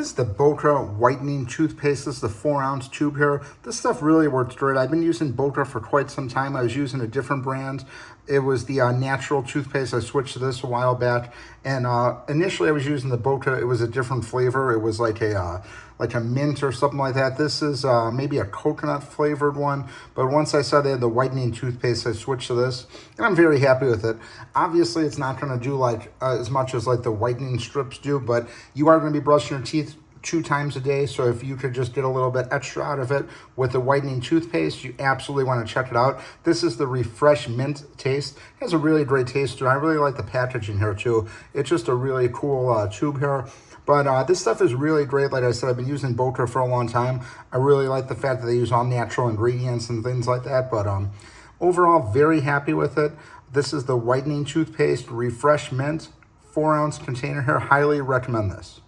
This is the Boka Whitening Toothpaste. This is the 4-ounce tube here. This stuff really works great. I've been using Boka for quite some time. I was using a different brand. It was the natural toothpaste. I switched to this a while back. And initially I was using the Boka. It was a different flavor. It was like a mint or something like that. This is maybe a coconut flavored one. But once I saw they had the whitening toothpaste, I switched to this. And I'm very happy with it. Obviously, it's not going to do like as much as like the whitening strips do. But you are going to be brushing your teeth 2 times a day, so if you could just get a little bit extra out of it with the whitening toothpaste, you absolutely want to check it out. This is the Refresh Mint taste. It has a really great taste, and I really like the packaging here too. It's just a really cool tube here. But this stuff is really great. Like I said, I've been using Boka for a long time. I really like the fact that they use all natural ingredients and things like that. But overall, very happy with it. This is the whitening toothpaste, Refresh Mint, 4-ounce container here. Highly recommend this.